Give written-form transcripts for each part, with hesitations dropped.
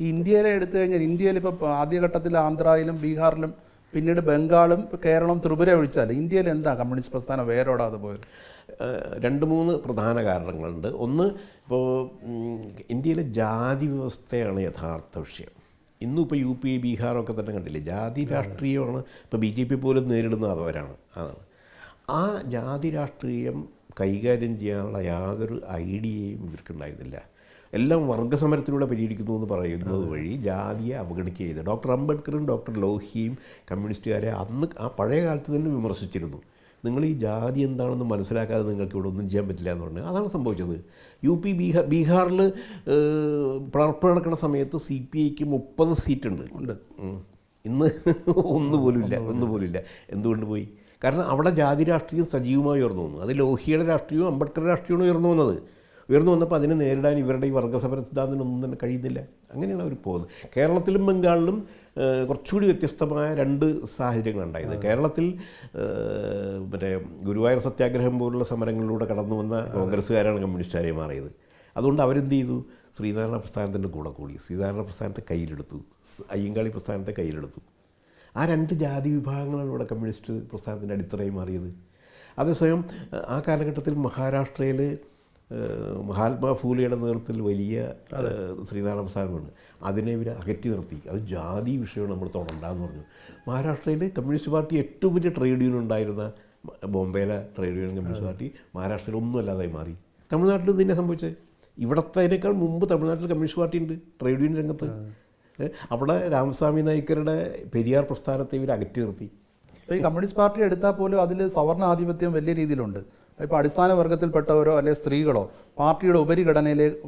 ഈ ഇന്ത്യയിലെ എടുത്തു കഴിഞ്ഞാൽ ഇന്ത്യയിൽ ഇപ്പോൾ ആദ്യഘട്ടത്തിൽ ആന്ധ്രയിലും ബീഹാറിലും പിന്നീട് ബംഗാളും കേരളം ത്രിപുര ഒഴിച്ചാൽ ഇന്ത്യയിൽ എന്താ കമ്മ്യൂണിസ്റ്റ് പ്രസ്ഥാനം വേരോടാതെ പോയത്? 2-3 പ്രധാന കാരണങ്ങളുണ്ട്. ഒന്ന്, ഇപ്പോൾ ഇന്ത്യയിലെ ജാതി വ്യവസ്ഥയാണ് യഥാർത്ഥ വിഷയം. ഇന്നും ഇപ്പോൾ യു പി ബീഹാറൊക്കെ തന്നെ കണ്ടില്ലേ, ജാതി രാഷ്ട്രീയമാണ് ഇപ്പോൾ BJP പോലും നേരിടുന്ന അതാണ്. ആ ജാതി രാഷ്ട്രീയം കൈകാര്യം ചെയ്യാനുള്ള യാതൊരു ഐഡിയയും ഇവർക്കുണ്ടായിരുന്നില്ല. എല്ലാം വർഗ്ഗസമരത്തിലൂടെ പരിഹരിക്കുന്നു എന്ന് പറയുന്നത് വഴി ജാതിയെ അവഗണിക്കുക. ഡോക്ടർ അംബേദ്കറും ഡോക്ടർ ലോഹിയും കമ്മ്യൂണിസ്റ്റുകാരെ അന്ന് ആ പഴയ കാലത്ത് തന്നെ വിമർശിച്ചിരുന്നു. നിങ്ങൾ ഈ ജാതി എന്താണെന്ന് മനസ്സിലാക്കാതെ നിങ്ങൾക്ക് ഇവിടെ ഒന്നും ചെയ്യാൻ പറ്റില്ല എന്ന് പറഞ്ഞാൽ അതാണ് സംഭവിച്ചത്. ബീഹാറിൽ പിളർപ്പ് നടക്കുന്ന സമയത്ത് CPIക്ക് 30 സീറ്റുണ്ട്. ഇന്ന് ഒന്നുപോലുമില്ല. എന്തുകൊണ്ട് പോയി? കാരണം അവിടെ ജാതി രാഷ്ട്രീയം സജീവമായി ഉയർന്നു വന്നു. അത് ലോഹിയുടെ രാഷ്ട്രീയവും അംബേദ്കറുടെ രാഷ്ട്രീയമാണ് ഉയർന്നു വന്നപ്പോൾ അതിനെ നേരിടാൻ ഇവരുടെ ഈ വർഗ്ഗസമര സിദ്ധാന്തത്തിനൊന്നും തന്നെ കഴിയുന്നില്ല. അങ്ങനെയാണ് അവർ പോകുന്നത്. കേരളത്തിലും ബംഗാളിലും കുറച്ചുകൂടി വ്യത്യസ്തമായ 2 സാഹചര്യങ്ങളുണ്ടായത്. കേരളത്തിൽ മറ്റേ ഗുരുവായൂർ സത്യാഗ്രഹം പോലുള്ള സമരങ്ങളിലൂടെ കടന്നു വന്ന കോൺഗ്രസ്സുകാരാണ് കമ്മ്യൂണിസ്റ്റുകാരെ മാറിയത്. അതുകൊണ്ട് അവരെന്ത് ചെയ്തു? ശ്രീനാരായണ പ്രസ്ഥാനത്തിൻ്റെ കൂടെ കൂടി. ശ്രീനാരായണ പ്രസ്ഥാനത്തെ കയ്യിലെടുത്തു, അയ്യങ്കാളി പ്രസ്ഥാനത്തെ കയ്യിലെടുത്തു. ആ 2 ജാതി വിഭാഗങ്ങളാണ് ഇവിടെ കമ്മ്യൂണിസ്റ്റ് പ്രസ്ഥാനത്തിൻ്റെ അടിത്തറയായി മാറിയത്. അതേസമയം ആ കാലഘട്ടത്തിൽ മഹാരാഷ്ട്രയിൽ മഹാത്മാ ഫൂലെയുടെ നേതൃത്വത്തിൽ വലിയ ശ്രീനാരായണ പ്രസ്ഥാനമുണ്ട്. അതിനെ ഇവർ അകറ്റി നിർത്തി. അത് ജാതി വിഷയമാണ് നമ്മൾ തുടരണ്ടെന്ന് പറഞ്ഞു. മഹാരാഷ്ട്രയിൽ കമ്മ്യൂണിസ്റ്റ് പാർട്ടി ഏറ്റവും വലിയ ട്രേഡ് യൂണിയൻ ഉണ്ടായിരുന്ന ബോംബെയിലെ ട്രേഡ് യൂണിയൻ കമ്മ്യൂണിസ്റ്റ് പാർട്ടി മഹാരാഷ്ട്രയിൽ ഒന്നും അല്ലാതായി മാറി. തമിഴ്നാട്ടിൽ ഇതിനെ സംഭവിച്ചത്. ഇവിടത്തേക്കാൾ മുമ്പ് തമിഴ്നാട്ടിൽ കമ്മ്യൂണിസ്റ്റ് പാർട്ടി ഉണ്ട് ട്രേഡ് യൂണിയൻ രംഗത്ത്. അവിടെ രാമസ്വാമി നായ്ക്കരുടെ പെരിയാർ പ്രസ്ഥാനത്തെ ഇവർ അകറ്റി നിർത്തി. ഇപ്പോൾ ഈ കമ്മ്യൂണിസ്റ്റ് പാർട്ടി എടുത്താൽ പോലും അതിൽ സവർണ ആധിപത്യം വലിയ രീതിയിലുണ്ട്. ഇപ്പോൾ അടിസ്ഥാന വർഗത്തിൽപ്പെട്ടവരോ അല്ലെങ്കിൽ സ്ത്രീകളോ പാർട്ടിയുടെ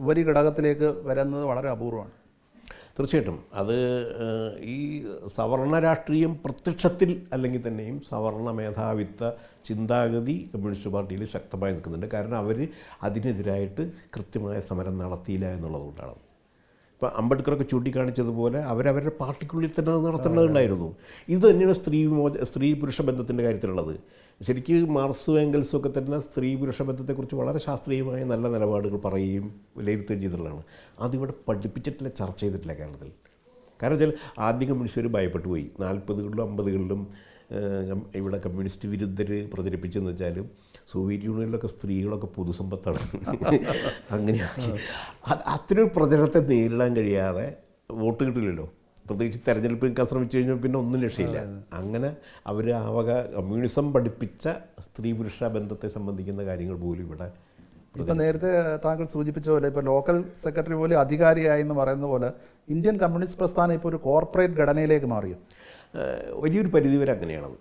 ഉപരിഘടകത്തിലേക്ക് വരുന്നത് വളരെ അപൂർവമാണ്. തീർച്ചയായിട്ടും അത് ഈ സവർണ രാഷ്ട്രീയം പ്രത്യക്ഷത്തിൽ അല്ലെങ്കിൽ തന്നെയും സവർണ മേധാവിത്വ ചിന്താഗതി കമ്മ്യൂണിസ്റ്റ് പാർട്ടിയിൽ ശക്തമായി നിൽക്കുന്നുണ്ട്. കാരണം അവർ അതിനെതിരായിട്ട് കൃത്യമായ സമരം നടത്തിയില്ല എന്നുള്ളതുകൊണ്ടാണ്. ഇപ്പോൾ അംബേദ്കറൊക്കെ ചൂണ്ടിക്കാണിച്ചതുപോലെ അവരവരുടെ പാർട്ടിക്കുള്ളിൽ തന്നെ അത് നടത്തേണ്ടതുണ്ടായിരുന്നു. ഇത് തന്നെയാണ് സ്ത്രീ പുരുഷ ബന്ധത്തിൻ്റെ കാര്യത്തിലുള്ളത്. ശരിക്കും മാർക്സും എംഗൽസും ഒക്കെ തന്നെ സ്ത്രീ പുരുഷ ബന്ധത്തെക്കുറിച്ച് വളരെ ശാസ്ത്രീയമായ നല്ല നിലപാടുകൾ പറയുകയും വിലയിരുത്തുകയും ചെയ്തിട്ടുള്ളതാണ്. അതിവിടെ പഠിപ്പിച്ചിട്ടില്ല, ചർച്ച ചെയ്തിട്ടില്ല കേരളത്തിൽ. കാരണം വെച്ചാൽ ആദ്യം കമ്മ്യൂണിസ്റ്റുകാർ ഭയപ്പെട്ടു പോയി. 40കളിലും 50കളിലും ഇവിടെ കമ്മ്യൂണിസ്റ്റ് വിരുദ്ധർ പ്രചരിപ്പിച്ചെന്ന് വെച്ചാലും സോവിയറ്റ് യൂണിയനിലൊക്കെ സ്ത്രീകളൊക്കെ പൊതുസമ്പത്താണ്. അങ്ങനെയാക്കി അത്രയൊരു പ്രചരണത്തെ നേരിടാൻ കഴിയാതെ വോട്ട് കിട്ടില്ലല്ലോ. പ്രത്യേകിച്ച് തെരഞ്ഞെടുപ്പ് നിൽക്കാൻ ശ്രമിച്ചു കഴിഞ്ഞാൽ പിന്നെ ഒന്നും രക്ഷയില്ല. അങ്ങനെ അവർ കമ്മ്യൂണിസം പഠിപ്പിച്ച സ്ത്രീ പുരുഷ ബന്ധത്തെ സംബന്ധിക്കുന്ന കാര്യങ്ങൾ പോലും ഇവിടെ. ഇപ്പം നേരത്തെ താങ്കൾ സൂചിപ്പിച്ച പോലെ ഇപ്പോൾ ലോക്കൽ സെക്രട്ടറി പോലും അധികാരിയായി എന്ന് പറയുന്ന പോലെ ഇന്ത്യൻ കമ്മ്യൂണിസ്റ്റ് പ്രസ്ഥാനം ഇപ്പോൾ ഒരു കോർപ്പറേറ്റ് ഘടനയിലേക്ക് മാറിയോ? വലിയൊരു പരിധിവരെ അങ്ങനെയാണത്.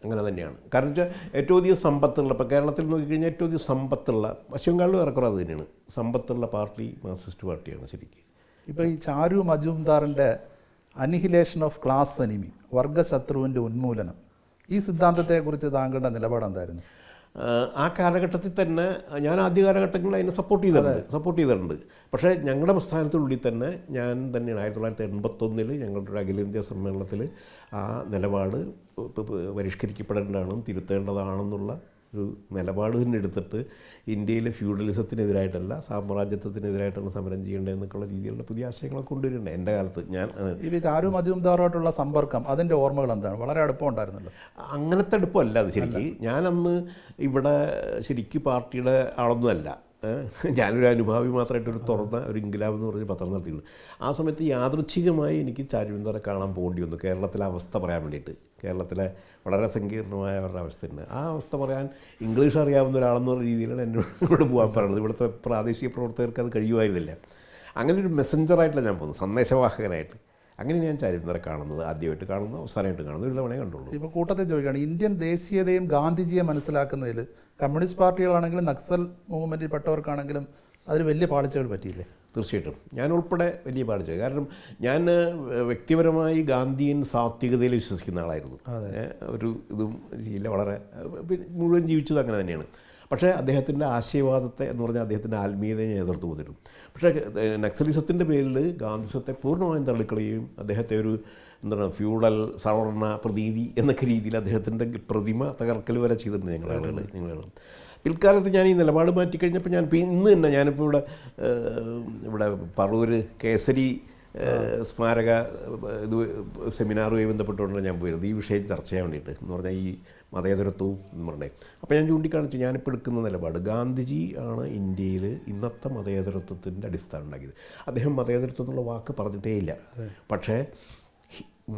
അങ്ങനെ തന്നെയാണ്. കാരണം വെച്ചാൽ ഏറ്റവും അധികം സമ്പത്തുള്ള, ഇപ്പോൾ കേരളത്തിൽ നോക്കിക്കഴിഞ്ഞാൽ ഏറ്റവും അധികം സമ്പത്തുള്ള, പശ്ചിമ ബംഗാളിലും ഏറെക്കുറെ അത് തന്നെയാണ്, സമ്പത്തുള്ള പാർട്ടി മാർക്സിസ്റ്റ് പാർട്ടിയാണ് ശരിക്കും. ഇപ്പോൾ ഈ ചാരു മജുംദാറിൻ്റെ അനിഹിലേഷൻ ഓഫ് ക്ലാസ് എനിമി, വർഗശത്രുവിൻ്റെ ഉന്മൂലനം, ഈ സിദ്ധാന്തത്തെക്കുറിച്ച് താങ്കളുടെ നിലപാട് എന്തായിരുന്നു? ആ കാലഘട്ടത്തിൽ തന്നെ ഞാൻ ആദ്യ കാലഘട്ടങ്ങളിൽ അതിനെ സപ്പോർട്ട് ചെയ്തിട്ടുണ്ട്. പക്ഷേ ഞങ്ങളുടെ പ്രസ്ഥാനത്തിനുള്ളിൽ തന്നെ ഞാൻ തന്നെയാണ് 1981 ഞങ്ങളുടെ ഒരു അഖിലേന്ത്യാ സമ്മേളനത്തിൽ ആ നിലപാട് പരിഷ്കരിക്കപ്പെടേണ്ടതാണെന്നും തിരുത്തേണ്ടതാണെന്നുള്ള ഒരു നിലപാട് തന്നെ എടുത്തിട്ട് ഇന്ത്യയിലെ ഫ്യൂഡലിസത്തിനെതിരായിട്ടല്ല സാമ്രാജ്യത്വത്തിനെതിരായിട്ടാണ് സമരം ചെയ്യേണ്ടതെന്നൊക്കെയുള്ള രീതിയിലുള്ള പുതിയ ആശയങ്ങളൊക്കെ കൊണ്ടുവരുന്നുണ്ട് എൻ്റെ കാലത്ത്. ഞാൻ ഇത് ചാരു മജുംദാറുമായിട്ടുള്ള സമ്പർക്കം, അതിൻ്റെ ഓർമ്മകൾ എന്താണ്? വളരെ അടുപ്പം ഉണ്ടായിരുന്നല്ലോ. അങ്ങനത്തെ അടുപ്പമല്ല അത് ശരിക്കും. ഞാനന്ന് ഇവിടെ ശരിക്കും പാർട്ടിയുടെ ആളൊന്നുമല്ല. ഞാനൊരു അനുഭാവി മാത്രമായിട്ടൊരു തുറന്ന ഒരു ഇൻക്ലാബ് എന്ന് പറഞ്ഞ് പത്രം നടത്തിയിട്ടുണ്ട്. ആ സമയത്ത് യാദൃച്ഛികമായി എനിക്ക് ചാരുവിന്ദറെ കാണാൻ പോകേണ്ടി വന്നു കേരളത്തിലെ അവസ്ഥ പറയാൻ വേണ്ടിയിട്ട്. കേരളത്തിലെ വളരെ സങ്കീർണമായ അവരുടെ അവസ്ഥയുണ്ട്. ആ അവസ്ഥ പറയാൻ ഇംഗ്ലീഷ് അറിയാവുന്ന ഒരാളെന്നുള്ള രീതിയിലാണ് എന്നോട് പോകാൻ പറയുന്നത്. ഇവിടുത്തെ പ്രാദേശിക പ്രവർത്തകർക്ക് അത് കഴിയുമായിരുന്നില്ല. അങ്ങനെ ഒരു മെസ്സഞ്ചറായിട്ടല്ല ഞാൻ പോകുന്നത്, സന്ദേശവാഹകനായിട്ട്. അങ്ങനെ ഞാൻ ചാരുവിന്ദറെ കാണുന്നത്, ആദ്യമായിട്ട് കാണുന്നു, അവസാനമായിട്ട് കാണുന്നു, ഒരു തവണയെ കണ്ടുള്ളൂ. ഇപ്പോൾ കൂട്ടത്തിൽ ചോദിക്കുകയാണ്, ഇന്ത്യൻ ദേശീയതയും ഗാന്ധിജിയെ മനസ്സിലാക്കുന്നതിൽ കമ്മ്യൂണിസ്റ്റ് പാർട്ടികളാണെങ്കിലും നക്സൽ മൂവ്മെൻറ്റിൽ പെട്ടവർക്കാണെങ്കിലും അതിൽ വലിയ പാളിച്ചകൾ പറ്റിയില്ലേ? തീർച്ചയായിട്ടും ഞാൻ ഉൾപ്പെടെ വലിയ പാളിച്ച. കാരണം ഞാൻ വ്യക്തിപരമായി ഗാന്ധിയൻ സാത്വികതയിൽ വിശ്വസിക്കുന്ന ആളായിരുന്നു. ഒരു ഇതും ചെയ്യില്ല, വളരെ മുഴുവൻ ജീവിച്ചത് അങ്ങനെ തന്നെയാണ്. പക്ഷേ അദ്ദേഹത്തിൻ്റെ ആശയവാദത്തെ എന്ന് പറഞ്ഞാൽ അദ്ദേഹത്തിൻ്റെ ആത്മീയതയെ ഞാൻ എതിർത്ത് പോന്നിരുന്നു. പക്ഷേ നക്സലിസത്തിൻ്റെ പേരിൽ ഗാന്ധിസത്തെ പൂർണ്ണമായും തള്ളിക്കളയുകയും അദ്ദേഹത്തെ ഒരു എന്താണ് ഫ്യൂഡൽ സവർണ പ്രതീതി എന്നൊക്കെ രീതിയിൽ അദ്ദേഹത്തിൻ്റെ പ്രതിമ തകർക്കൽ വരെ ചെയ്തിട്ടുണ്ട് ഞങ്ങളാണ്. പിൽക്കാലത്ത് ഞാൻ ഈ നിലപാട് മാറ്റിക്കഴിഞ്ഞപ്പോൾ ഇന്ന് തന്നെ ഞാനിപ്പോൾ ഇവിടെ പറവൂർ കേസരി സ്മാരക ഇത് സെമിനാറുമായി ബന്ധപ്പെട്ടുകൊണ്ടാണ് ഞാൻ പോയിരുന്നത് ഈ വിഷയം ചർച്ച ചെയ്യാൻ വേണ്ടിയിട്ട് എന്ന് പറഞ്ഞാൽ ഈ മതേതരത്വവും എന്ന് പറഞ്ഞേ. അപ്പോൾ ഞാൻ ചൂണ്ടിക്കാണിച്ചു ഞാനിപ്പോൾ എടുക്കുന്ന നിലപാട് ഗാന്ധിജി ആണ് ഇന്ത്യയിൽ ഇന്നത്തെ മതേതരത്വത്തിൻ്റെ അടിസ്ഥാനം ഉണ്ടാക്കിയത്. അദ്ദേഹം മതേതരത്വം എന്നുള്ള വാക്ക് പറഞ്ഞിട്ടേ ഇല്ല, പക്ഷേ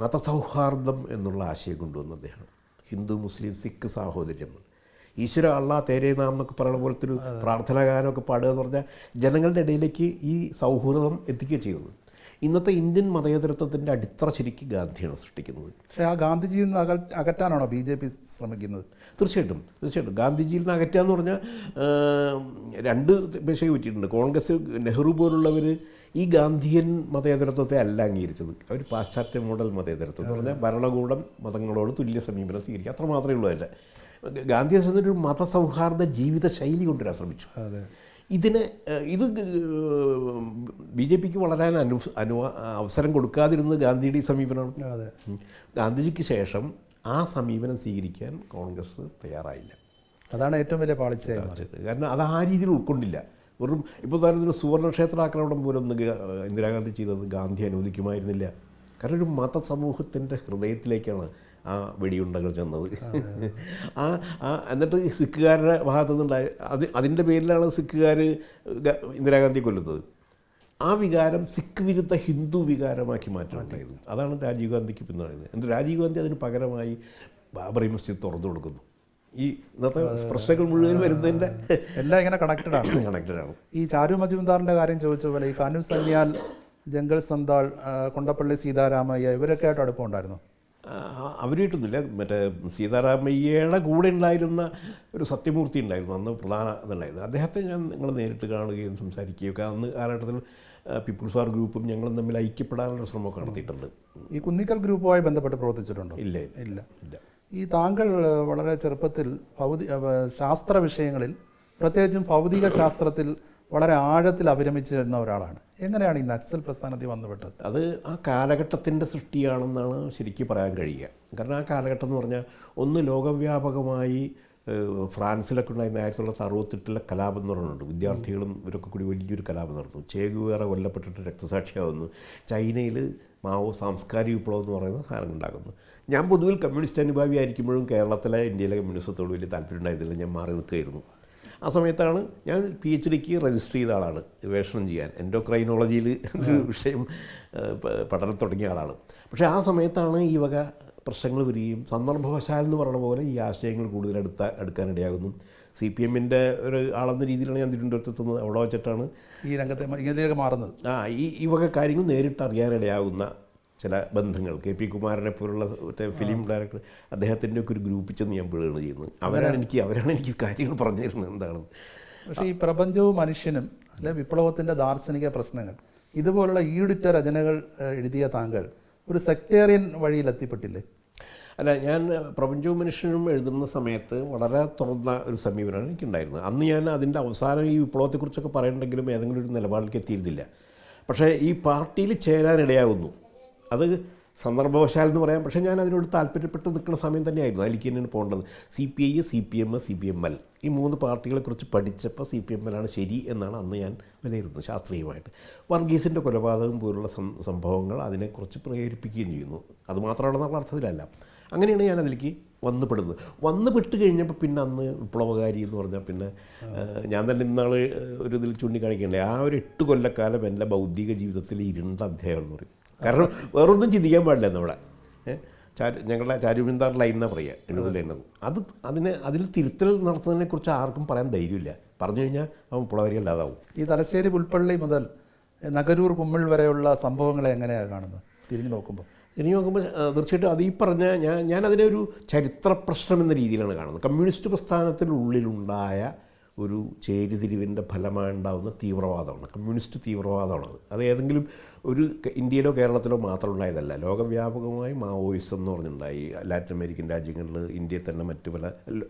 മതസൗഹാർദ്ദം എന്നുള്ള ആശയം കൊണ്ടുവന്ന അദ്ദേഹമാണ്. ഹിന്ദു മുസ്ലിം സിഖ് സാഹോദര്യം, ഈശ്വര അള്ളാ തേരേ നാം എന്നൊക്കെ പറയുന്ന പോലത്തെ ഒരു പ്രാർത്ഥനാ ഗാനമൊക്കെ പാടുക എന്ന് പറഞ്ഞാൽ ജനങ്ങളുടെ ഇടയിലേക്ക് ഈ സൗഹൃദം എത്തിക്കുകയാണ് ചെയ്യുന്നത്. ഇന്നത്തെ ഇന്ത്യൻ മതേതരത്വത്തിൻ്റെ അടിത്തറ ശരിക്കും ഗാന്ധിയാണ് സൃഷ്ടിക്കുന്നത്. പക്ഷേ ആ ഗാന്ധിജിയിൽ നിന്ന് അകറ്റാനാണോ BJP ശ്രമിക്കുന്നത്? തീർച്ചയായിട്ടും ഗാന്ധിജിയിൽ നിന്ന് അകറ്റുക എന്ന് പറഞ്ഞാൽ രണ്ട് പേശയെ പറ്റിയിട്ടുണ്ട്. കോൺഗ്രസ് നെഹ്റു പോലുള്ളവർ ഈ ഗാന്ധിയൻ മതേതരത്വത്തെ അല്ല അംഗീകരിച്ചത്. അവർ പാശ്ചാത്യ മോഡൽ മതേതരത്വം എന്ന് പറഞ്ഞാൽ ഭരണകൂടം മതങ്ങളോട് തുല്യ സമീപനം സ്വീകരിക്കുക, അത്ര മാത്രമേ ഉള്ളൂ. അല്ല, ഗാന്ധിയെ സംബന്ധിച്ചൊരു മതസൗഹാർദ്ദ ജീവിത ശൈലി കൊണ്ടുവരാൻ ശ്രമിച്ചു. ഇത് BJPക്ക് വളരാൻ അവസരം കൊടുക്കാതിരുന്നത് ഗാന്ധിയുടെ ഈ സമീപനമാണ്. ഗാന്ധിജിക്ക് ശേഷം ആ സമീപനം സ്വീകരിക്കാൻ കോൺഗ്രസ് തയ്യാറായില്ല. അതാണ് ഏറ്റവും വലിയ പാളിച്ച. കാരണം അത് ആ രീതിയിൽ ഉൾക്കൊണ്ടില്ല. വെറും ഇപ്പോൾ ഉദാഹരണത്തിന് സുവർണക്ഷേത്ര ആക്രമണം പോലും ഒന്ന് ഇന്ദിരാഗാന്ധി ചെയ്തത് ഗാന്ധി അനുവദിക്കുമായിരുന്നില്ല. കാരണം ഒരു മതസമൂഹത്തിൻ്റെ ഹൃദയത്തിലേക്കാണ് ആ വെടിയുണ്ടകൾ ചെന്നത്. എന്നിട്ട് സിഖുകാരുടെ ഭാഗത്തു നിന്നുണ്ടായ അതിൻ്റെ പേരിലാണ് സിഖുകാർ ഇന്ദിരാഗാന്ധിയെ കൊല്ലുന്നത്. ആ വികാരം സിഖ് വിരുദ്ധ ഹിന്ദു വികാരമാക്കി മാറ്റാനുണ്ടായത്. അതാണ് രാജീവ് ഗാന്ധിക്ക് പിന്തുണയത്. എന്നിട്ട് രാജീവ് ഗാന്ധി അതിന് പകരമായി ബാബറി മസ്ജിദ് തുറന്നു കൊടുക്കുന്നു. ഈ ഇന്നത്തെ പ്രശ്നങ്ങൾ മുഴുവൻ വരുന്നതിൻ്റെ എല്ലാം ഇങ്ങനെ കണക്റ്റഡാണ്. ഈ ചാരു മജുംദാറിൻ്റെ കാര്യം ചോദിച്ച പോലെ ഈ കാനു സന്യാൽ, ജംഗൾ സന്താൾ, കൊണ്ടപ്പള്ളി സീതാരാമയ്യ ഇവരൊക്കെ ആയിട്ട് അടുപ്പമുണ്ടായിരുന്നു? അവരായിട്ടൊന്നുമില്ല. മറ്റേ സീതാരാമയ്യയുടെ കൂടെ ഉണ്ടായിരുന്ന ഒരു സത്യമൂർത്തി ഉണ്ടായിരുന്നു, അന്ന് പ്രധാന ഇതുണ്ടായിരുന്നു. അദ്ദേഹത്തെ ഞങ്ങൾ നേരിട്ട് കാണുകയും സംസാരിക്കുകയൊക്കെ അന്ന് കാലഘട്ടത്തിൽ പീപ്പിൾസ് വാർ ഗ്രൂപ്പും ഞങ്ങളും തമ്മിൽ ഐക്യപ്പെടാനുള്ള ശ്രമമൊക്കെ നടത്തിയിട്ടുണ്ട്. ഈ കുന്നിക്കൽ ഗ്രൂപ്പുമായി ബന്ധപ്പെട്ട് പ്രവർത്തിച്ചിട്ടുണ്ടോ? ഇല്ല. ഈ താങ്കൾ വളരെ ചെറുപ്പത്തിൽ ശാസ്ത്ര വിഷയങ്ങളിൽ പ്രത്യേകിച്ചും ഭൗതിക ശാസ്ത്രത്തിൽ വളരെ ആഴത്തിൽ അഭിരമിച്ചിരുന്ന ഒരാളാണ്. എങ്ങനെയാണ് ഈ നക്സൽ പ്രസ്ഥാനത്തിൽ വന്നുപെട്ടത്? അത് ആ കാലഘട്ടത്തിൻ്റെ സൃഷ്ടിയാണെന്നാണ് ശരിക്കും പറയാൻ കഴിയുക. കാരണം ആ കാലഘട്ടം എന്ന് പറഞ്ഞാൽ ഒന്ന് ലോകവ്യാപകമായി ഫ്രാൻസിലൊക്കെ ഉണ്ടായിരുന്ന 1968 കലാപം എന്ന് പറയുന്നുണ്ട്. വിദ്യാർത്ഥികളും ഇവരൊക്കെ കൂടി വലിയൊരു കലാപം നടന്നു. ചേഗുവേറ കൊല്ലപ്പെട്ടിട്ട് രക്തസാക്ഷിയാവുന്നു. ചൈനയിൽ മാവോ സാംസ്കാരിക വിപ്ലവം എന്ന് പറയുന്ന സാധനം ഉണ്ടാകുന്നു. ഞാൻ പൊതുവിൽ കമ്മ്യൂണിസ്റ്റ് അനുഭാവി ആയിരിക്കുമ്പോഴും കേരളത്തിലെ ഇന്ത്യയിലെ കമ്മ്യൂണിസത്തോട് വലിയ താല്പര്യം ഉണ്ടായിരുന്നില്ല. ഞാൻ മാറി നിൽക്കുകയായിരുന്നു. ആ സമയത്താണ് ഞാൻ PhDക്ക് രജിസ്റ്റർ ചെയ്ത ആളാണ് ഗവേഷണം ചെയ്യാൻ. എൻഡോക്രൈനോളജിയിൽ ഒരു വിഷയം പഠനം തുടങ്ങിയ ആളാണ്. പക്ഷേ ആ സമയത്താണ് ഈ വക പ്രശ്നങ്ങൾ വരികയും സന്ദർഭവശാൽ എന്ന് പറയുന്ന പോലെ ഈ ആശയങ്ങൾ കൂടുതൽ അടുക്കാനിടയാകുന്നു. CPMൻ്റെ ഒരു ആളെന്ന രീതിയിലാണ് ഞാൻ തിരുവനന്തപുരത്തെത്തുന്നത്. അവിടെ വെച്ചിട്ടാണ് ഈ രംഗത്തേക്ക് മാറുന്നത്. ഈ വക കാര്യങ്ങൾ നേരിട്ട് അറിയാനിടയാകുന്ന ചില ബന്ധങ്ങൾ. KP കുമാരനെ പോലുള്ള മറ്റേ ഫിലിം ഡയറക്ടർ, അദ്ദേഹത്തിൻ്റെ ഒക്കെ ഒരു ഗ്രൂപ്പിൽ ചെന്ന് ഞാൻ പെടുകയാണ് ചെയ്യുന്നത്. അവരാണ് എനിക്ക് കാര്യങ്ങൾ പറഞ്ഞു തരുന്നത് എന്താണെന്ന്. പക്ഷേ ഈ പ്രപഞ്ചവും മനുഷ്യനും അല്ലെ വിപ്ലവത്തിൻ്റെ ദാർശനിക പ്രശ്നങ്ങൾ ഇതുപോലുള്ള ഈടുറ്റ രചനകൾ എഴുതിയ താങ്കൾ ഒരു സെക്ടേറിയൻ വഴിയിൽ എത്തിപ്പെട്ടില്ലേ? അല്ല, ഞാൻ പ്രപഞ്ചവും മനുഷ്യനും എഴുതുന്ന സമയത്ത് വളരെ തുറന്ന ഒരു സമീപനമാണ് എനിക്കുണ്ടായിരുന്നത്. അന്ന് ഞാൻ അതിൻ്റെ അവസാനം ഈ വിപ്ലവത്തെക്കുറിച്ചൊക്കെ പറയുന്നുണ്ടെങ്കിലും ഏതെങ്കിലും ഒരു നിലപാടിലേക്ക് എത്തിയിരുന്നില്ല. പക്ഷേ ഈ പാർട്ടിയിൽ ചേരാനിടയാകുന്നു. അത് സന്ദർഭവശാൽ എന്ന് പറയാം. പക്ഷേ ഞാൻ അതിനോട് താല്പര്യപ്പെട്ട് നിൽക്കുന്ന സമയം തന്നെയായിരുന്നു. അതിലേക്ക് തന്നെയാണ് പോകേണ്ടത്. CPI, CPM, CPML ഈ 3 പാർട്ടികളെക്കുറിച്ച് പഠിച്ചപ്പോൾ CPML ശരി എന്നാണ് അന്ന് ഞാൻ വിലയിരുത്തുന്നത് ശാസ്ത്രീയമായിട്ട്. വർഗീസിൻ്റെ കൊലപാതകം പോലുള്ള സംഭവങ്ങൾ അതിനെക്കുറിച്ച് പ്രേരിപ്പിക്കുകയും ചെയ്യുന്നു. അതുമാത്രമാണെന്നുള്ള അർത്ഥത്തിലല്ല. അങ്ങനെയാണ് ഞാൻ അതിലേക്ക് വന്നുപെട്ട് കഴിഞ്ഞപ്പോൾ പിന്നെ അന്ന് വിപ്ലവകാരി എന്ന് പറഞ്ഞാൽ പിന്നെ ഞാൻ തന്നെ ഇന്നാൾ ഒരു ഇതിൽ ചൂണ്ടിക്കാണിക്കേണ്ടത് ആ ഒരു 8 കൊല്ലക്കാലം എൻ്റെ ബൗദ്ധിക ജീവിതത്തിൽ ഇരുണ്ട അധ്യായം എന്ന് പറയും. കാരണം വേറൊന്നും ചിന്തിക്കാൻ പാടില്ല. നമ്മുടെ ഞങ്ങളുടെ ചാരുവിന്ദാർ ലൈൻ എന്നാണ് പറയുക, എഴുപത് ലൈൻ. അതിൽ തിരുത്തൽ നടത്തുന്നതിനെക്കുറിച്ച് ആർക്കും പറയാൻ ധൈര്യമില്ല. പറഞ്ഞു കഴിഞ്ഞാൽ അവൻ പുളവരി അല്ലാതാവും. ഈ തലശ്ശേരി പുൽപ്പള്ളി മുതൽ നഗരൂർ കുമ്മിൾ വരെയുള്ള സംഭവങ്ങളെ എങ്ങനെയാണ് കാണുന്നത് തിരിഞ്ഞു നോക്കുമ്പോൾ? തീർച്ചയായിട്ടും അത് ഈ പറഞ്ഞ ഞാനതിനെ ഒരു ചരിത്ര പ്രശ്നം എന്ന രീതിയിലാണ് കാണുന്നത്. കമ്മ്യൂണിസ്റ്റ് പ്രസ്ഥാനത്തിനുള്ളിലുണ്ടായ ഒരു ചേരിതിരിവിൻ്റെ ഫലമായുണ്ടാകുന്ന തീവ്രവാദമാണ്, കമ്മ്യൂണിസ്റ്റ് തീവ്രവാദമാണത്. അത് ഏതെങ്കിലും ഒരു ഇന്ത്യയിലോ കേരളത്തിലോ മാത്രം ഉണ്ടായതല്ല. ലോകവ്യാപകമായി മാവോയിസം എന്ന് പറഞ്ഞിട്ടുണ്ടായി. ലാറ്റിൻ അമേരിക്കൻ രാജ്യങ്ങളിൽ, ഇന്ത്യയിൽ തന്നെ മറ്റ്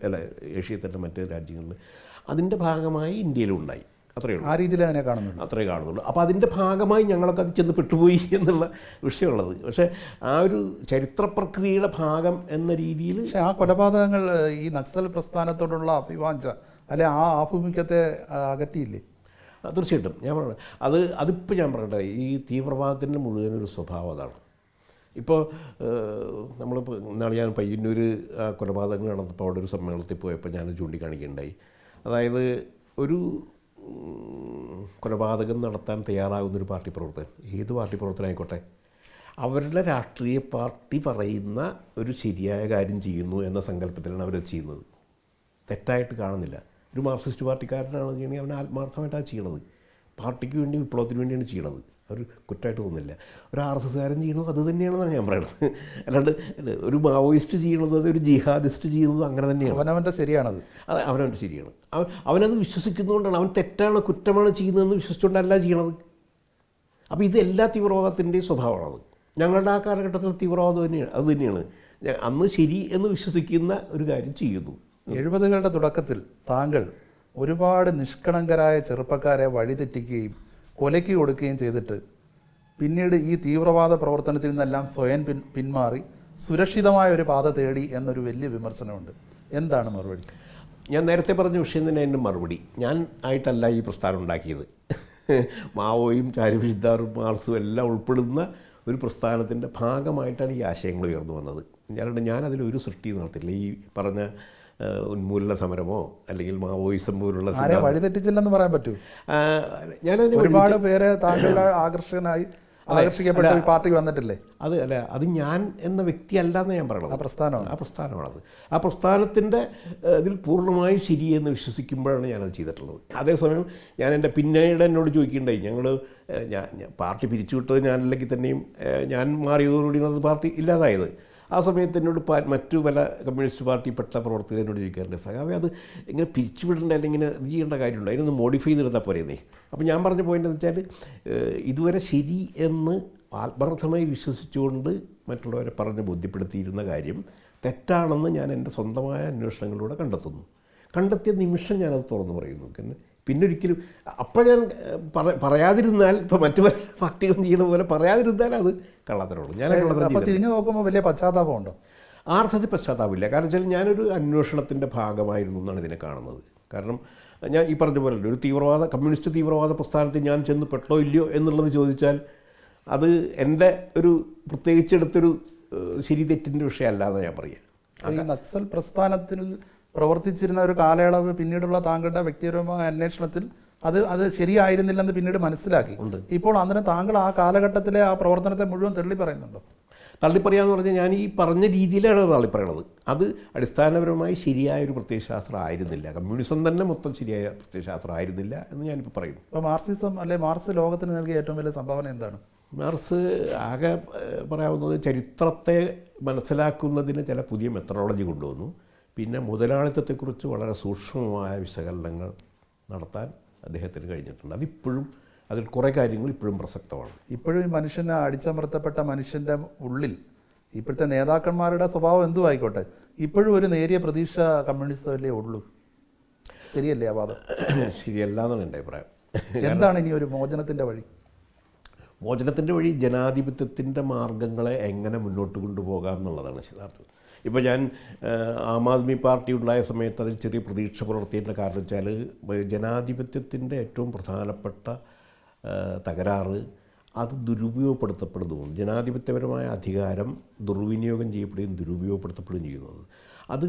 ഏഷ്യയിൽ തന്നെ മറ്റ് രാജ്യങ്ങളിൽ അതിൻ്റെ ഭാഗമായി ഇന്ത്യയിലും ഉണ്ടായി. അത്രയേ ഉള്ളൂ. ആ രീതിയിൽ അതിനെ കാണുന്നുള്ളൂ. അത്രേ കാണുന്നുള്ളൂ. അപ്പോൾ അതിൻ്റെ ഭാഗമായി ഞങ്ങളൊക്കെ അത് ചെന്ന് പെട്ടുപോയി എന്നുള്ള വിഷയമുള്ളത്. പക്ഷേ ആ ഒരു ചരിത്ര പ്രക്രിയയുടെ ഭാഗം എന്ന രീതിയിൽ ആ കൊലപാതകങ്ങൾ ഈ നക്സൽ പ്രസ്ഥാനത്തോടുള്ള അഭിവാഞ്ച അല്ലെ ആ ആഭിമുഖ്യത്തെ അകറ്റിയില്ലേ? തീർച്ചയായിട്ടും ഞാൻ പറയട്ടെ, അതിപ്പോൾ ഞാൻ പറയട്ടെ, ഈ തീവ്രവാദത്തിൻ്റെ മുഴുവനൊരു സ്വഭാവം അതാണ്. ഇപ്പോൾ നമ്മളിപ്പോൾ ഇന്നാണ് ഞാൻ പയ്യന്നൂർ കൊലപാതകങ്ങൾ നടന്നപ്പോൾ അവിടെ ഒരു സമ്മേളനത്തിൽ പോയപ്പോൾ ഞാൻ ചൂണ്ടിക്കാണിക്കുകയുണ്ടായി. അതായത് ഒരു കൊലപാതകം നടത്താൻ തയ്യാറാകുന്നൊരു പാർട്ടി പ്രവർത്തകൻ, ഏത് പാർട്ടി പ്രവർത്തനമായിക്കോട്ടെ, അവരുടെ രാഷ്ട്രീയ പാർട്ടി പറയുന്ന ഒരു ശരിയായ കാര്യം ചെയ്യുന്നു എന്ന സങ്കല്പത്തിലാണ് അവരത് ചെയ്യുന്നത്. തെറ്റായിട്ട് കാണുന്നില്ല. ഒരു മാർക്സിസ്റ്റ് പാർട്ടിക്കാരനാണ് ചെയ്യണമെങ്കിൽ അവൻ ആത്മാർത്ഥമായിട്ടാണ് ചെയ്യണത്. പാർട്ടിക്ക് വേണ്ടി, വിപ്ലവത്തിന് വേണ്ടിയാണ് ചെയ്യണത്. ഒരു കുറ്റമായിട്ട് തോന്നുന്നില്ല. ഒരു RSS കാരൻ ചെയ്യണത് അത് തന്നെയാണെന്നാണ് ഞാൻ പറയുന്നത്. അല്ലാണ്ട് ഒരു മാവോയിസ്റ്റ് ചെയ്യണത്, ഒരു ജിഹാദിസ്റ്റ് ചെയ്യുന്നത് അങ്ങനെ തന്നെയാണ്. അവനവൻ്റെ ശരിയാണത്. അത് അവനവൻ്റെ ശരിയാണ്. അവനത് വിശ്വസിക്കുന്നതുകൊണ്ടാണ്. അവൻ തെറ്റാണ്, കുറ്റമാണ് ചെയ്യുന്നതെന്ന് വിശ്വസിച്ചുകൊണ്ടല്ല ചെയ്യണത്. അപ്പോൾ ഇത് എല്ലാ തീവ്രവാദത്തിൻ്റെയും സ്വഭാവമാണത്. ഞങ്ങളുടെ ആ കാലഘട്ടത്തിൽ തീവ്രവാദം തന്നെയാണ്, അത് തന്നെയാണ്. അന്ന് ശരി എന്ന് വിശ്വസിക്കുന്ന ഒരു കാര്യം ചെയ്യുന്നു. 70കളുടെ തുടക്കത്തിൽ താങ്കൾ ഒരുപാട് നിഷ്കളങ്കരായ ചെറുപ്പക്കാരെ വഴിതെറ്റിക്കുകയും കൊലയ്ക്ക് കൊടുക്കുകയും ചെയ്തിട്ട് പിന്നീട് ഈ തീവ്രവാദ പ്രവർത്തനത്തിൽ നിന്നെല്ലാം സ്വയം പിന്മാറി സുരക്ഷിതമായ ഒരു പാത തേടി എന്നൊരു വലിയ വിമർശനമുണ്ട്. എന്താണ് മറുപടി? ഞാൻ നേരത്തെ പറഞ്ഞ വിഷയം തന്നെ എൻ്റെ മറുപടി. ഞാൻ ആയിട്ടല്ല ഈ പ്രസ്ഥാനം ഉണ്ടാക്കിയത്. മാവോയും ചാരുവിശുദ്ധാറും മാർസും എല്ലാം ഉൾപ്പെടുന്ന ഒരു പ്രസ്ഥാനത്തിൻ്റെ ഭാഗമായിട്ടാണ് ഈ ആശയങ്ങൾ ഉയർന്നു വന്നത്. ഞാനതിലൊരു സൃഷ്ടി നടത്തില്ല. ഈ പറഞ്ഞ ഉന്മൂലന സമരമോ അല്ലെങ്കിൽ മാവോയിസം പോലുള്ള വഴിതെറ്റിച്ചില്ലെന്ന് പറയാൻ പറ്റൂ. ഞാനതിന് ഒരുപാട് പേരെ താങ്കളുടെ ആകർഷിക്കപ്പെട്ട പാർട്ടി വന്നിട്ടില്ലേ? അത് ഞാൻ എന്ന വ്യക്തി അല്ലെന്ന് ഞാൻ പറയണത്. പ്രസ്ഥാനമാണത്. ആ പ്രസ്ഥാനത്തിൻ്റെ ഇതിൽ പൂർണ്ണമായും ശരിയെന്ന് വിശ്വസിക്കുമ്പോഴാണ് ഞാനത് ചെയ്തിട്ടുള്ളത്. അതേസമയം ഞാൻ എൻ്റെ പിന്നീട് എന്നോട് ചോദിക്കുകയുണ്ടായി, ഞാൻ പാർട്ടി പിരിച്ചുവിട്ടത് ഞാനല്ലെങ്കിൽ തന്നെയും ഞാൻ മാറിയതോടുകൂടി അത് പാർട്ടി ഇല്ലാതായത്. ആ സമയത്ത് എന്നോട് മറ്റു പല കമ്മ്യൂണിസ്റ്റ് പാർട്ടിപ്പെട്ട പ്രവർത്തകർ എന്നോട് ചോദിക്കാറുണ്ട്, സഖാവേ അത് ഇങ്ങനെ പിരിച്ചുവിടേണ്ട അല്ലെങ്കിൽ ഇത് ചെയ്യേണ്ട കാര്യമുണ്ട്, അതിനൊന്ന് മോഡിഫൈ ചെയ്തെടുത്താൽ പോരെന്നേ. അപ്പോൾ ഞാൻ പറഞ്ഞ പോയിന്റ് എന്ന് വെച്ചാൽ, ഇതുവരെ ശരി എന്ന് ആത്മാർത്ഥമായി വിശ്വസിച്ചുകൊണ്ട് മറ്റുള്ളവരെ പറഞ്ഞ് ബോധ്യപ്പെടുത്തിയിരുന്ന കാര്യം തെറ്റാണെന്ന് ഞാൻ എൻ്റെ സ്വന്തമായ അന്വേഷണങ്ങളിലൂടെ കണ്ടെത്തിയ നിമിഷം ഞാനത് തുറന്നു പറയുന്നു. പിന്നെ ഒരിക്കലും അപ്പോൾ ഞാൻ പറയാതിരുന്നാൽ, ഇപ്പോൾ മറ്റു പല പാർട്ടികളും ചെയ്യുന്ന പോലെ പറയാതിരുന്നാൽ അത് കള്ളത്തരമുള്ളൂ. ഞാൻ കള്ളത്തരം തിരിഞ്ഞു നോക്കുമ്പോൾ വലിയ പശ്ചാത്താപമുണ്ടോ? ആർത്ഥത്തിൽ പശ്ചാത്താപമില്ല. കാരണം വെച്ചാൽ ഞാനൊരു അന്വേഷണത്തിൻ്റെ ഭാഗമായിരുന്നു എന്നാണ് ഇതിനെ കാണുന്നത്. കാരണം ഞാൻ ഈ പറഞ്ഞ പോലെ ഒരു കമ്മ്യൂണിസ്റ്റ് തീവ്രവാദ പ്രസ്ഥാനത്തിൽ ഞാൻ ചെന്ന് പെട്ടോ ഇല്ലയോ എന്നുള്ളത് ചോദിച്ചാൽ അത് എൻ്റെ ഒരു പ്രത്യേകിച്ചെടുത്തൊരു ശരി തെറ്റിൻ്റെ വിഷയമല്ലാതെ ഞാൻ പറയാം. ഈ നക്സൽ പ്രസ്ഥാനത്തിൽ പ്രവർത്തിച്ചിരുന്ന ഒരു കാലയളവ് പിന്നീടുള്ള താങ്കളുടെ വ്യക്തിപരമായ അന്വേഷണത്തിൽ അത് ശരിയായിരുന്നില്ലെന്ന് പിന്നീട് മനസ്സിലാക്കി. ഇപ്പോൾ അന്നേരം താങ്കൾ ആ കാലഘട്ടത്തിലെ ആ പ്രവർത്തനത്തെ മുഴുവൻ തള്ളി പറയുന്നുണ്ടോ? തള്ളിപ്പറയാന്ന് പറഞ്ഞാൽ ഞാൻ ഈ പറഞ്ഞ രീതിയിലാണ് തള്ളിപ്പറയണത്. അത് അടിസ്ഥാനപരമായി ശരിയായൊരു പ്രത്യയശാസ്ത്രം ആയിരുന്നില്ല. കമ്മ്യൂണിസം തന്നെ മൊത്തം ശരിയായ പ്രത്യയശാസ്ത്രം ആയിരുന്നില്ല എന്ന് ഞാനിപ്പോൾ പറയുന്നു. ഇപ്പോൾ മാർക്സിസം മാർക്സ് ലോകത്തിന് നൽകിയ ഏറ്റവും വലിയ സംഭാവന എന്താണ്? മാർക്സ് ആകെ പറയാവുന്നത് ചരിത്രത്തെ മനസ്സിലാക്കുന്നതിന് ചില പുതിയ മെത്തഡോളജി കൊണ്ടുവന്നു. പിന്നെ മുതലാളിത്തത്തെക്കുറിച്ച് വളരെ സൂക്ഷ്മമായ വിശകലനങ്ങൾ നടത്താൻ അദ്ദേഹത്തിന് കഴിഞ്ഞിട്ടുണ്ട്. അതിൽ കുറേ കാര്യങ്ങൾ ഇപ്പോഴും പ്രസക്തമാണ്. ഇപ്പോഴും ഈ മനുഷ്യനെ അടിച്ചമർത്തപ്പെട്ട മനുഷ്യൻ്റെ ഉള്ളിൽ ഇപ്പോഴത്തെ നേതാക്കന്മാരുടെ സ്വഭാവം എന്തും ആയിക്കോട്ടെ, ഇപ്പോഴും ഒരു നേരിയ പ്രതീക്ഷ കമ്മ്യൂണിസ്റ്റല്ലേ ഉള്ളൂ. ശരിയല്ലേ ആ വാദം? ശരിയല്ല എന്നാണ് എൻ്റെ അഭിപ്രായം. എന്താണ് ഇനി ഒരു മോചനത്തിൻ്റെ വഴി? മോചനത്തിൻ്റെ വഴി ജനാധിപത്യത്തിൻ്റെ മാർഗങ്ങളെ എങ്ങനെ മുന്നോട്ട് കൊണ്ടുപോകാം എന്നുള്ളതാണ് യഥാർത്ഥത്തിൽ. ഇപ്പോൾ ഞാൻ ആം ആദ്മി പാർട്ടി ഉണ്ടായ സമയത്ത് അതിൽ ചെറിയ പ്രതീക്ഷ പുലർത്തിയതിൻ്റെ കാരണം വെച്ചാൽ ജനാധിപത്യത്തിൻ്റെ ഏറ്റവും പ്രധാനപ്പെട്ട തകരാറ് അത് ദുരുപയോഗപ്പെടുത്തപ്പെടുന്നു. ജനാധിപത്യപരമായ അധികാരം ദുർവിനിയോഗം ചെയ്യപ്പെടുകയും ദുരുപയോഗപ്പെടുത്തപ്പെടുകയും ചെയ്യുന്നത്. അത്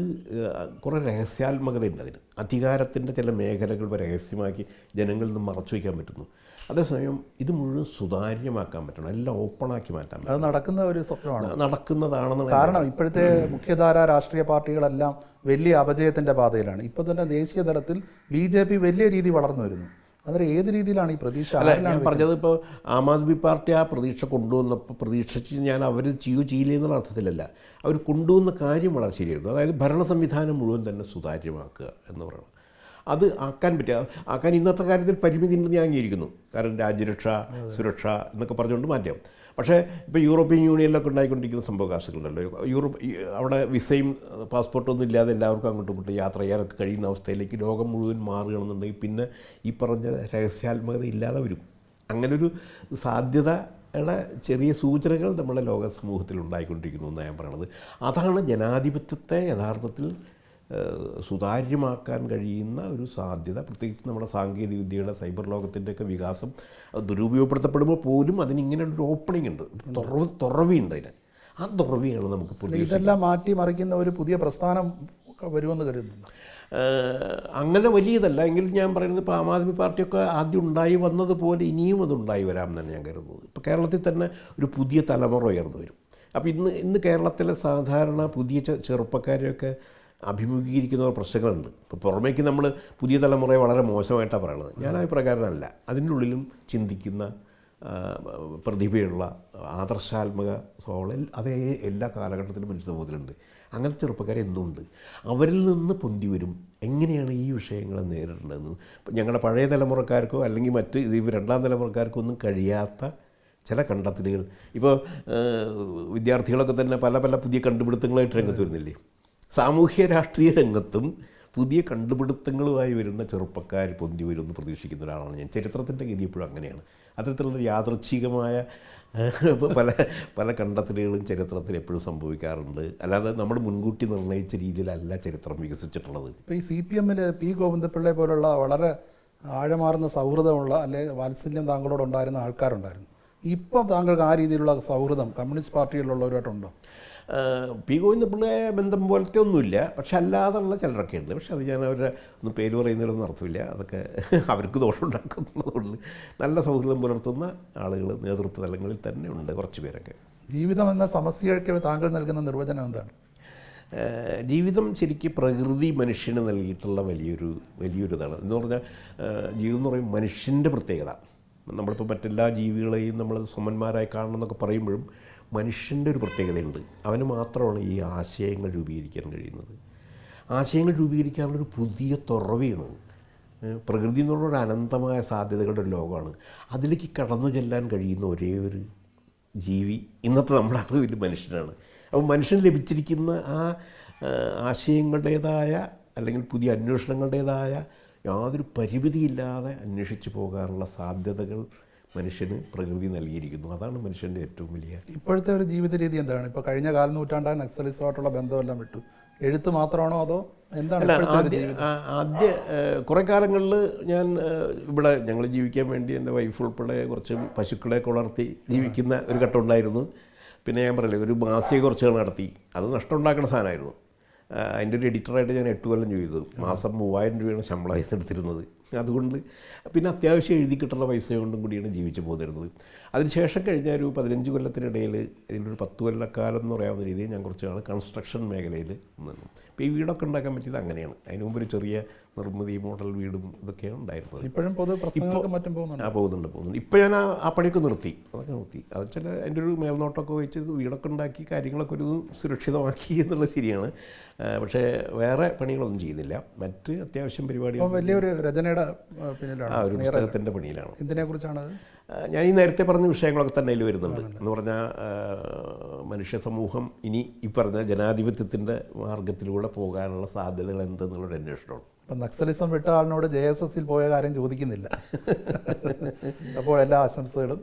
കുറേ രഹസ്യാത്മകതയുണ്ട് അതിന്. അധികാരത്തിൻ്റെ ചില മേഖലകൾ രഹസ്യമാക്കി ജനങ്ങളിൽ നിന്ന് മറച്ചു വയ്ക്കാൻ പറ്റുന്നു. അതേസമയം ഇത് മുഴുവൻ സുതാര്യമാക്കാൻ പറ്റണം, എല്ലാം ഓപ്പണാക്കി മാറ്റാൻ പറ്റണം. അത് നടക്കുന്ന ഒരു സ്വപ്നമാണ്, നടക്കുന്നതാണെന്ന്. കാരണം ഇപ്പോഴത്തെ മുഖ്യധാര രാഷ്ട്രീയ പാർട്ടികളെല്ലാം വലിയ അപജയത്തിൻ്റെ പാതയിലാണ്. ഇപ്പോൾ തന്നെ ദേശീയ തലത്തിൽ BJP വലിയ രീതി വളർന്നു വരുന്നു. അന്നേരം ഏത് രീതിയിലാണ് ഈ പ്രതീക്ഷ? ഞാൻ പറഞ്ഞത്, ഇപ്പോൾ ആം ആദ്മി പാർട്ടി ആ പ്രതീക്ഷ കൊണ്ടുവന്നപ്പോൾ പ്രതീക്ഷിച്ച് ഞാൻ അവർ ചെയ്യില്ല എന്നുള്ള അർത്ഥത്തിലല്ല, അവർ കൊണ്ടുവന്ന കാര്യം വളരെ ശരിയായിരുന്നു. അതായത് ഭരണ സംവിധാനം മുഴുവൻ തന്നെ സുതാര്യമാക്കുക എന്ന് പറയുന്നത്. അത് ആക്കാൻ ഇന്നത്തെ കാര്യത്തിൽ പരിമിതി ഉണ്ടെന്ന് ഞാൻ അംഗീകരിക്കുന്നു. കാരണം രാജ്യരക്ഷ, സുരക്ഷ എന്നൊക്കെ പറഞ്ഞുകൊണ്ട് മാറ്റാം. പക്ഷേ ഇപ്പോൾ യൂറോപ്യൻ യൂണിയനിലൊക്കെ ഉണ്ടായിക്കൊണ്ടിരിക്കുന്ന സംഭവകാശങ്ങളുണ്ടല്ലോ. അവിടെ വിസയും പാസ്പോർട്ടൊന്നും ഇല്ലാതെ എല്ലാവർക്കും അങ്ങോട്ടും ഇങ്ങോട്ടും യാത്ര ചെയ്യാനൊക്കെ കഴിയുന്ന അവസ്ഥയിലേക്ക് ലോകം മുഴുവൻ മാറുകയാണെന്നുണ്ടെങ്കിൽ പിന്നെ ഈ പറഞ്ഞ രഹസ്യാത്മകത ഇല്ലാതെ വരും. അങ്ങനൊരു സാധ്യതയുടെ ചെറിയ സൂചനകൾ നമ്മുടെ ലോക സമൂഹത്തിൽ ഉണ്ടായിക്കൊണ്ടിരിക്കുന്നു എന്നാണ് ഞാൻ പറയണത്. അതാണ് ജനാധിപത്യത്തെ യഥാർത്ഥത്തിൽ സുതാര്യമാക്കാൻ കഴിയുന്ന ഒരു സാധ്യത, പ്രത്യേകിച്ച് നമ്മുടെ സാങ്കേതിക വിദ്യയുടെ സൈബർ ലോകത്തിൻ്റെയൊക്കെ വികാസം ദുരുപയോഗപ്പെടുത്തപ്പെടുമ്പോൾ പോലും അതിനിങ്ങനെ ഒരു ഓപ്പണിംഗ് ഉണ്ട്, തുറവിയുണ്ട് അതിന്. ആ തുറവിയാണ് നമുക്ക് പുതിയ ഇതെല്ലാം മാറ്റിമറിക്കുന്ന ഒരു പുതിയ പ്രസ്ഥാനം വരുമെന്ന് കരുതുന്നു. അങ്ങനെ വലിയതല്ല എങ്കിലും ഞാൻ പറയുന്നത് ഇപ്പോൾ ആം ആദ്മി പാർട്ടിയൊക്കെ ആദ്യം ഉണ്ടായി വന്നതുപോലെ ഇനിയും അതുണ്ടായി വരാമെന്നാണ് ഞാൻ കരുതുന്നത്. ഇപ്പോൾ കേരളത്തിൽ തന്നെ ഒരു പുതിയ തലമുറ ഉയർന്നു വരും. അപ്പോൾ ഇന്ന് കേരളത്തിലെ സാധാരണ പുതിയ ചെറുപ്പക്കാരെയൊക്കെ അഭിമുഖീകരിക്കുന്ന പ്രശ്നങ്ങളുണ്ട്. ഇപ്പോൾ പുറമേക്ക് നമ്മൾ പുതിയ തലമുറയെ വളരെ മോശമായിട്ടാണ് പറയണത്. ഞാൻ ആ പ്രകാരമല്ല. അതിൻ്റെ ഉള്ളിലും ചിന്തിക്കുന്ന പ്രതിഭയുള്ള ആദർശാത്മക സ്വഭാവം അതേ എല്ലാ കാലഘട്ടത്തിലും മനുഷ്യ സമൂഹത്തിലുണ്ട്. അങ്ങനത്തെ ചെറുപ്പക്കാരെ എന്തുണ്ട്, അവരിൽ നിന്ന് പൊന്തി വരും എങ്ങനെയാണ് ഈ വിഷയങ്ങളെ നേരിടേണ്ടതെന്ന്. ഇപ്പം ഞങ്ങളുടെ പഴയ തലമുറക്കാർക്കോ അല്ലെങ്കിൽ മറ്റ് രണ്ടാം തലമുറക്കാർക്കോ ഒന്നും കഴിയാത്ത ചില കണ്ടെത്തലുകൾ ഇപ്പോൾ വിദ്യാർത്ഥികളൊക്കെ തന്നെ പല പല പുതിയ കണ്ടുപിടുത്തങ്ങളായിട്ട് രംഗത്ത് വരുന്നില്ലേ. സാമൂഹ്യ രാഷ്ട്രീയ രംഗത്തും പുതിയ കണ്ടുപിടുത്തങ്ങളുമായി വരുന്ന ചെറുപ്പക്കാർ പൊന്തി വരുമെന്ന് പ്രതീക്ഷിക്കുന്ന ഒരാളാണ് ഞാൻ. ചരിത്രത്തിൻ്റെ ഗതി ഇപ്പോഴും അങ്ങനെയാണ്. അത്തരത്തിലുള്ള യാദൃച്ഛികമായ പല പല കണ്ടെത്തലുകളും ചരിത്രത്തിൽ എപ്പോഴും സംഭവിക്കാറുണ്ട്. അല്ലാതെ നമ്മൾ മുൻകൂട്ടി നിർണ്ണയിച്ച രീതിയിലല്ല ചരിത്രം വികസിച്ചിട്ടുള്ളത്. ഇപ്പോൾ ഈ CPM-ൽ പി ഗോവിന്ദപിള്ളയെ പോലുള്ള വളരെ ആഴമാർന്ന സൗഹൃദമുള്ള അല്ലെങ്കിൽ വാത്സല്യം താങ്കളോട് ഉണ്ടായിരുന്ന ആൾക്കാരുണ്ടായിരുന്നു. ഇപ്പം താങ്കൾക്ക് ആ രീതിയിലുള്ള സൗഹൃദം കമ്മ്യൂണിസ്റ്റ് പാർട്ടിയിലുള്ളവരുമായിട്ടുണ്ടോ? പി ഗോവിന്ദപിള്ളയെ ബന്ധം പോലത്തെ ഒന്നുമില്ല, പക്ഷെ അല്ലാതുള്ള ചിലരൊക്കെ ഉണ്ട്. പക്ഷെ അത് ഞാൻ അവരുടെ ഒന്നും പേര് പറയുന്നതിലൊന്നും അർത്ഥമില്ല. അതൊക്കെ അവർക്ക് ദോഷമുണ്ടാക്കുന്നതുകൊണ്ട് നല്ല സൗഹൃദം പുലർത്തുന്ന ആളുകൾ നേതൃത്വ തലങ്ങളിൽ തന്നെ ഉണ്ട് കുറച്ച് പേരൊക്കെ. ജീവിതം എന്ന സമസ്യയ്ക്ക് താങ്കൾ നൽകുന്ന നിർവചനം എന്താണ്? ജീവിതം ശരിക്കും പ്രകൃതി മനുഷ്യന് നൽകിയിട്ടുള്ള വലിയൊരിതാണ്. എന്ന് പറഞ്ഞാൽ ജീവിതം എന്ന് പറയുമ്പോൾ മനുഷ്യൻ്റെ പ്രത്യേകത. നമ്മളിപ്പോൾ മറ്റെല്ലാ ജീവികളെയും നമ്മൾ സമന്മാരായി കാണണം എന്നൊക്കെ പറയുമ്പോഴും മനുഷ്യൻ്റെ ഒരു പ്രത്യേകതയുണ്ട്. അവന് മാത്രമാണ് ഈ ആശയങ്ങൾ രൂപീകരിക്കാൻ കഴിയുന്നത്. ആശയങ്ങൾ രൂപീകരിക്കാനുള്ളൊരു പുതിയ തുറവിയാണ്. പ്രകൃതി എന്നുള്ളൊരു അനന്തമായ സാധ്യതകളുടെ ഒരു ലോകമാണ്. അതിലേക്ക് കടന്നു ചെല്ലാൻ കഴിയുന്ന ഒരേ ഒരു ജീവി ഇന്നത്തെ നമ്മുടെ അറിവിൽ മനുഷ്യനാണ്. അപ്പോൾ മനുഷ്യന് ലഭിച്ചിരിക്കുന്ന ആ ആശയങ്ങളുടേതായ അല്ലെങ്കിൽ പുതിയ അന്വേഷണങ്ങളുടേതായ യാതൊരു പരിമിതിയില്ലാതെ അന്വേഷിച്ച് പോകാനുള്ള സാധ്യതകൾ മനുഷ്യന് പ്രകൃതി നൽകിയിരിക്കുന്നു. അതാണ് മനുഷ്യൻ്റെ ഏറ്റവും വലിയ ഇപ്പോഴത്തെ ഒരു ജീവിത രീതി എന്താണ്? ഇപ്പോൾ കഴിഞ്ഞ നൂറ്റാണ്ടായ നക്സലിസമായിട്ടുള്ള ബന്ധമെല്ലാം വിട്ടു എഴുത്ത് മാത്രമാണോ അതോ എന്താണ്? ആദ്യ കുറേ കാലങ്ങളിൽ ഞാൻ ഇവിടെ ഞങ്ങൾ ജീവിക്കാൻ വേണ്ടി എൻ്റെ വൈഫ് ഉൾപ്പെടെ കുറച്ച് പശുക്കളെ വളർത്തി ജീവിക്കുന്ന ഒരു ഘട്ടം ഉണ്ടായിരുന്നു. പിന്നെ ഞാൻ പറയില്ലേ, ഒരു മാസിക കുറച്ചുകൾ നടത്തി. അത് നഷ്ടമുണ്ടാക്കുന്ന സാധനമായിരുന്നു. അതിൻ്റെ ഒരു എഡിറ്ററായിട്ട് ഞാൻ 8 കൊല്ലം ചെയ്തു. മാസം 3000 രൂപയാണ് ശമ്പളം എടുത്തിരുന്നത്. അതുകൊണ്ട് പിന്നെ അത്യാവശ്യം എഴുതി കിട്ടുന്ന പൈസ കൊണ്ടും കൂടിയാണ് ജീവിച്ചു പോന്നിരുന്നത്. അതിനുശേഷം കഴിഞ്ഞ ഒരു 15 കൊല്ലത്തിനിടയിൽ ഇതിലൊരു 10 കൊല്ലക്കാലം എന്ന് പറയാവുന്ന രീതിയിൽ ഞാൻ കുറച്ച് നാൾ കൺസ്ട്രക്ഷൻ മേഖലയിൽ നിന്നു. ഇപ്പോൾ ഈ വീടൊക്കെ ഉണ്ടാക്കാൻ പറ്റിയത് അങ്ങനെയാണ്. അതിന് മുമ്പ് ഒരു ചെറിയ നിർമ്മിതി മോഡൽ വീടും ഇതൊക്കെയാണ് ഉണ്ടായിരുന്നത്. ഇപ്പോഴും പോകുന്നുണ്ട്. ഇപ്പോൾ ഞാൻ ആ പണിയൊക്കെ നിർത്തി. അതൊക്കെ നിർത്തി. അത് ചില അതിൻ്റെ ഒരു മേൽനോട്ടമൊക്കെ വെച്ച് വീടൊക്കെ ഉണ്ടാക്കി കാര്യങ്ങളൊക്കെ ഒരു സുരക്ഷിതമാക്കി എന്നുള്ളത് ശരിയാണ്. പക്ഷേ വേറെ പണികളൊന്നും ചെയ്യുന്നില്ല. മറ്റ് അത്യാവശ്യം പരിപാടികൾ വലിയൊരു രചനയുടെ പിന്നിലാണ്. ഒരു പുസ്തകത്തിൻ്റെ പണിയിലാണ്. ഇതിനെക്കുറിച്ചാണ് ഞാൻ ഈ നേരത്തെ പറഞ്ഞ വിഷയങ്ങളൊക്കെ തന്നെ അതിൽ വരുന്നുണ്ട്. എന്ന് പറഞ്ഞാൽ മനുഷ്യ സമൂഹം ഇനി ഈ പറഞ്ഞ ജനാധിപത്യത്തിൻ്റെ മാർഗത്തിലൂടെ പോകാനുള്ള സാധ്യതകൾ എന്തെന്നുള്ളൊരു അന്വേഷണമാണ്. ഇപ്പം നക്സലിസം വിട്ട ആളിനോട് JSS-ൽ പോയ കാര്യം ചോദിക്കുന്നില്ല. അപ്പോൾ എല്ലാ ആശംസകളും.